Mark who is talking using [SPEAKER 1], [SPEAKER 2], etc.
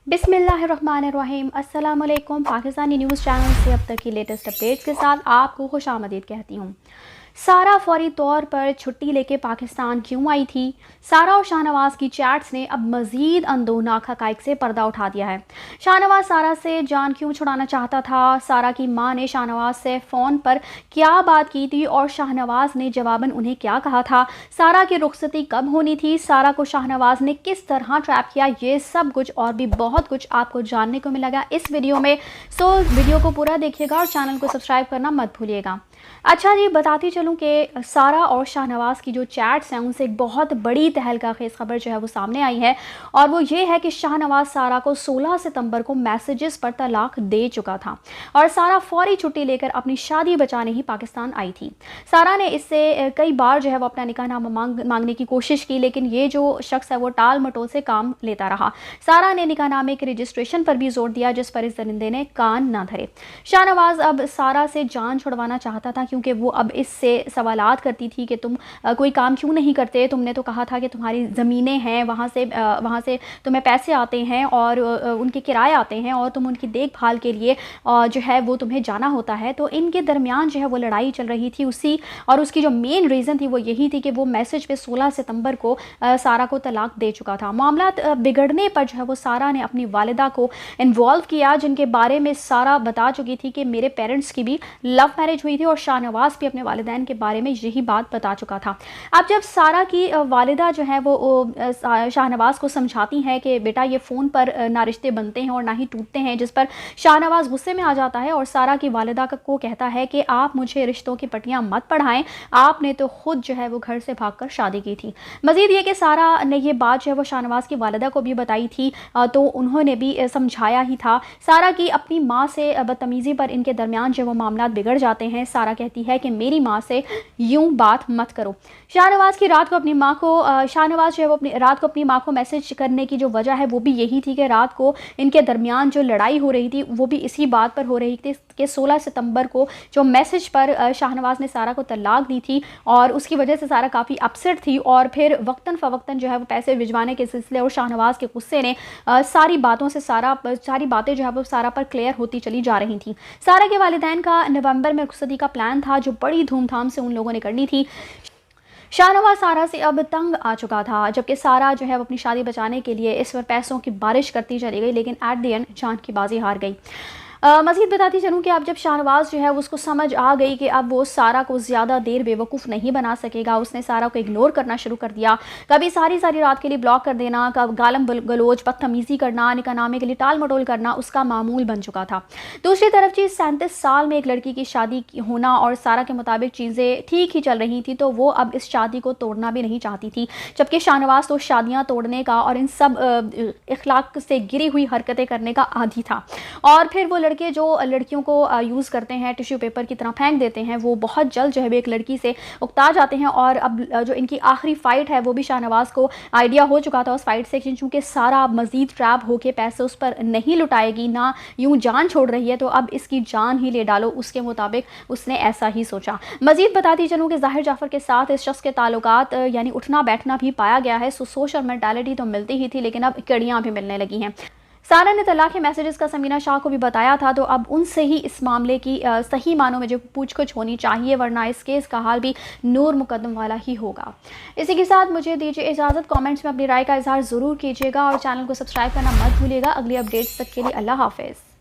[SPEAKER 1] बिस्मिल्लाहिर्रहमानिर्रहीम। अस्सलाम वालेकुम। पाकिस्तानी न्यूज़ चैनल से अब तक की लेटेस्ट अपडेट्स के साथ आपको खुशामदीद कहती हूँ। सारा फौरी तौर पर छुट्टी लेके पाकिस्तान क्यों आई थी? सारा और शाहनवाज की चैट्स ने अब मज़ीद अंदोनाक हक़ाइक़ से पर्दा उठा दिया है। शाहनवाज सारा से जान क्यों छुड़ाना चाहता था? सारा की मां ने शाहनवाज से फ़ोन पर क्या बात की थी और शाहनवाज ने जवाबन उन्हें क्या कहा था? सारा की रुखसती कब होनी थी? सारा को शाहनवाज ने किस तरह ट्रैप किया? ये सब कुछ और भी बहुत कुछ आपको जानने को मिलेगा इस वीडियो में। सो वीडियो को पूरा देखिएगा और चैनल को सब्सक्राइब करना मत भूलिएगा। अच्छा जी, बताती चलूँ कि सारा और शाहनवाज की जो चैट्स हैं उनसे एक बहुत बड़ी तहलका खेज़ खबर जो है वो सामने आई है, और वो ये है कि शाहनवाज सारा को 16 सितंबर को मैसेजेस पर तलाक दे चुका था और सारा फौरी छुट्टी लेकर अपनी शादी बचाने ही पाकिस्तान आई थी। सारा ने इससे कई बार जो है वो अपना निकाहनामा मांगने की कोशिश की, लेकिन ये जो शख्स है वो टाल मटोल से काम लेता रहा। सारा ने निकाहनामे के रजिस्ट्रेशन पर भी जोर दिया, जिस पर इस दरिंदे ने कान ना धरे। शाहनवाज अब सारा से जान छुड़वाना चाहता था, क्योंकि वो अब इससे सवालात करती थी कि तुम कोई काम क्यों नहीं करते? तुमने तो कहा था कि तुम्हारी ज़मीनें हैं, वहाँ से तुम्हें पैसे आते हैं और उनके किराए आते हैं और तुम उनकी देखभाल के लिए जो है वो तुम्हें जाना होता है। तो इनके दरमियान जो है वो लड़ाई चल रही थी और उसकी जो मेन रीज़न थी वो यही थी कि वो मैसेज पे 16 सितंबर को सारा को तलाक दे चुका था। मामलात बिगड़ने पर जो है वो सारा ने अपनी वालिदा को इन्वॉल्व किया, जिनके बारे में सारा बता चुकी थी कि मेरे पेरेंट्स की भी लव मैरिज हुई थी और शाहनवाज भी अपने वालिदैन के बारे में यही बात बता चुका था। अब जब सारा की वालिदा जो है वो शाहनवाज को समझाती हैं कि बेटा ये फ़ोन पर ना रिश्ते बनते हैं और ना ही टूटते हैं, जिस पर शाहनवाज गुस्से में आ जाता है और सारा की वालिदा को कहता है कि आप मुझे रिश्तों की पट्टियाँ मत पढ़ाएं, आपने तो खुद जो है वो घर से भागकर शादी की थी। मज़ीद ये कि सारा ने ये बात जो है वो शाहनवाज की वालिदा को भी बताई थी, तो उन्होंने भी समझाया ही था। सारा की अपनी माँ से बदतमीज़ी पर इनके दरमियान जो वो मामला बिगड़ जाते हैं। सारा कहती है कि मेरी माँ से यूं बात मत करो। शाहनवाज की रात को अपनी माँ को शाहनवाज जो है वो रात को अपनी माँ को मैसेज करने की जो वजह है वो भी यही थी कि रात को इनके दरमियान जो लड़ाई हो रही थी वो भी इसी बात पर हो रही थी कि 16 सितंबर को जो मैसेज पर शाहनवाज ने सारा को तलाक दी थी और उसकी वजह से सारा काफ़ी अपसेट थी, और फिर वक्तन फ़वक्तन जो है वो पैसे भिजवाने के सिलसिले और शाहनवाज के गुस्से ने सारी बातें जो है वो सारा पर क्लियर होती चली जा रही थी। सारा के वालिदैन का नवंबर में रुखसती का प्लान था जो बड़ी धूमधाम से उन लोगों ने करनी थी। शाहनवाज सारा से अब तंग आ चुका था, जबकि सारा जो है वो अपनी शादी बचाने के लिए इस पर पैसों की बारिश करती चली गई, लेकिन एट द एंड जान की बाजी हार गई। मज़ीद बताती चलूँ कि अब जब शाहनवाज जो है उसको समझ आ गई कि अब वो सारा को ज़्यादा देर बेवकूफ़ नहीं बना सकेगा, उसने सारा को इग्नोर करना शुरू कर दिया। कभी सारी रात के लिए ब्लॉक कर देना, कब गालम गलोच बदतमीज़ी करना, निकाहनामे के लिए टाल मटोल करना उसका मामूल बन चुका था। दूसरी तरफ चीज़ 37 साल में एक लड़की की शादी होना और सारा के मुताबिक चीज़ें ठीक ही चल रही थी, तो वो अब इस शादी को तोड़ना भी नहीं चाहती थी, जबकि शाहनवाज तो शादियाँ तोड़ने का और इन सब इखलाक से गिरी हुई हरकतें करने का आदी था। और फिर वो लड़के जो लड़कियों को यूज़ करते हैं, टिश्यू पेपर की तरह फेंक देते हैं, वो बहुत जल्द जो है एक लड़की से उकता जाते हैं। और अब जो इनकी आखिरी फ़ाइट है वो भी शाहनवाज को आइडिया हो चुका था उस फाइट से, चूँकि सारा मज़ीद ट्रैप होके पैसे उस पर नहीं लुटाएगी, ना यूँ जान छोड़ रही है, तो अब इसकी जान ही ले डालो, उसके मुताबिक उसने ऐसा ही सोचा। मज़ीद बताती चलूँ कि ज़ाहिर जाफ़र के साथ इस शख्स के ताल्लुकात यानी उठना बैठना भी पाया गया है। सोशल मेंटालिटी तो मिलती ही थी, लेकिन अब कड़ियाँ भी मिलने लगी हैं। सारा ने तलाक के मैसेजेस का समीना शाह को भी बताया था, तो अब उनसे ही इस मामले की सही मानों में जो पूछ-कुछ होनी चाहिए, वरना इस केस का हाल भी नूर मुकद्दम वाला ही होगा। इसी के साथ मुझे दीजिए इजाज़त। कमेंट्स में अपनी राय का इज़हार ज़रूर कीजिएगा और चैनल को सब्सक्राइब करना मत भूलिएगा। अगली अपडेट्स तक के लिए अल्लाह हाफ़िज़।